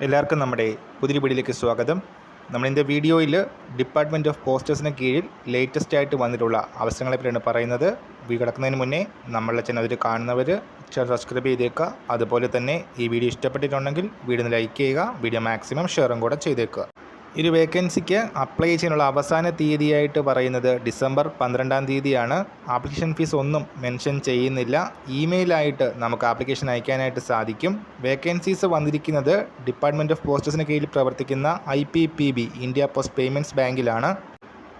എല്ലാവർക്കും നമ്മുടെ പുതിയ വീഡിയോയിലേക്ക് സ്വാഗതം. നമ്മളിൻ്റെ വീഡിയോയിൽ ഡിപ്പാർട്ട്മെൻറ്റ് ഓഫ് പോസ്റ്റേഴ്സിന് കീഴിൽ ലേറ്റസ്റ്റ് ആയിട്ട് വന്നിട്ടുള്ള അവസരങ്ങളെ പറ്റിയാണ് പറയുന്നത്. വീഡിയോ കിടക്കുന്നതിന് മുന്നേ നമ്മളുടെ ചാനൽ കാണുന്നവർ സബ്സ്ക്രൈബ് ചെയ്തേക്കുക. അതുപോലെ തന്നെ ഈ വീഡിയോ ഇഷ്ടപ്പെട്ടിട്ടുണ്ടെങ്കിൽ വീഡിയോ ലൈക്ക് ചെയ്യുക, വീഡിയോ മാക്സിമം ഷെയറും കൂടെ ചെയ്തേക്കുക. ഈ വേക്കൻസിക്ക് അപ്ലൈ ചെയ്യാനുള്ള അവസാന തീയതിയായിട്ട് പറയുന്നത് ഡിസംബർ 12-ാം തീയതിയാണ്. ആപ്ലിക്കേഷൻ ഫീസ് ഒന്നും മെൻഷൻ ചെയ്യുന്നില്ല. ഇമെയിലായിട്ട് നമുക്ക് ആപ്ലിക്കേഷൻ അയക്കാനായിട്ട് സാധിക്കും. വേക്കൻസീസ് വന്നിരിക്കുന്നത് ഡിപ്പാർട്ട്മെൻറ്റ് ഓഫ് പോസ്റ്റേഴ്സിന് കീഴിൽ പ്രവർത്തിക്കുന്ന IPPB ഇന്ത്യ പോസ്റ്റ് പേയ്മെൻറ്റ്സ് ബാങ്കിലാണ്.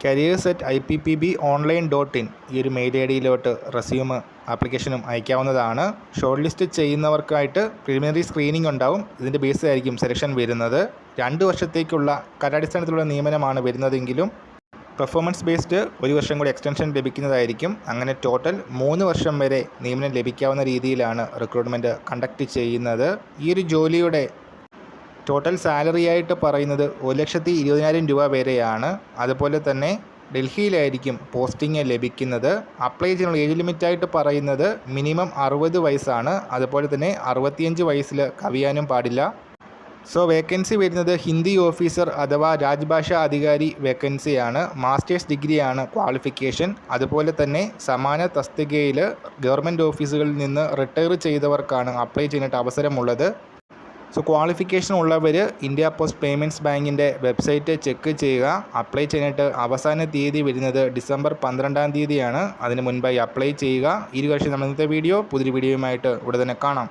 careers@ippbonline.in ഈ ഒരു മെയിൽ ഐഡിയിലോട്ട് റെസ്യൂം ആപ്ലിക്കേഷനും അയക്കാവുന്നതാണ്. ഷോർട്ട് ലിസ്റ്റ് ചെയ്യുന്നവർക്കായിട്ട് പ്രിലിമിനറി സ്ക്രീനിംഗ് ഉണ്ടാവും. ഇതിൻ്റെ ബേസിലായിരിക്കും സെലക്ഷൻ വരുന്നത്. 2 വർഷത്തേക്കുള്ള കരാടിസ്ഥാനത്തിലുള്ള നിയമനമാണ് വരുന്നതെങ്കിലും പെർഫോമൻസ് ബേസ്ഡ് 1 വർഷം കൂടി എക്സ്റ്റൻഷൻ ലഭിക്കുന്നതായിരിക്കും. അങ്ങനെ ടോട്ടൽ 3 വർഷം വരെ നിയമനം ലഭിക്കാവുന്ന രീതിയിലാണ് റിക്രൂട്ട്മെൻറ്റ് കണ്ടക്ട് ചെയ്യുന്നത്. ഈ ഒരു ജോലിയുടെ ടോട്ടൽ സാലറി ആയിട്ട് പറയുന്നത് 1,20,000 രൂപ വരെയാണ്. അതുപോലെ തന്നെ ഡൽഹിയിലായിരിക്കും പോസ്റ്റിംഗ് ലഭിക്കുന്നത്. അപ്ലൈ ചെയ്യാനുള്ള ഏജ് ലിമിറ്റായിട്ട് പറയുന്നത് മിനിമം 60 വയസ്സാണ്. അതുപോലെ തന്നെ 65 വയസ്സിൽ കവിയാനും പാടില്ല. സോ വേക്കൻസി വരുന്നത് ഹിന്ദി ഓഫീസർ അഥവാ രാജ്ഭാഷാ അധികാരി വേക്കൻസിയാണ്. മാസ്റ്റേഴ്സ് ഡിഗ്രിയാണ് ക്വാളിഫിക്കേഷൻ. അതുപോലെ തന്നെ സമാന തസ്തികയിൽ ഗവൺമെൻറ് ഓഫീസുകളിൽ നിന്ന് റിട്ടയർ ചെയ്തവർക്കാണ് അപ്ലൈ ചെയ്യാനായിട്ട് അവസരമുള്ളത്. സോ ക്വാളിഫിക്കേഷൻ ഉള്ളവർ ഇന്ത്യ പോസ്റ്റ് പേയ്മെൻറ്റ്സ് ബാങ്കിൻ്റെ വെബ്സൈറ്റ് ചെക്ക് ചെയ്യുക. അപ്ലൈ ചെയ്യാനായിട്ട് അവസാന തീയതി വരുന്നത് ഡിസംബർ 12-ാം തീയതിയാണ്. അതിന് മുൻപായി അപ്ലൈ ചെയ്യുക. ഈ ഒരു കാര്യം നമ്മൾ ഇന്നത്തെ പുതിയൊരു വീഡിയോയുമായിട്ട് ഉടനെ കാണാം.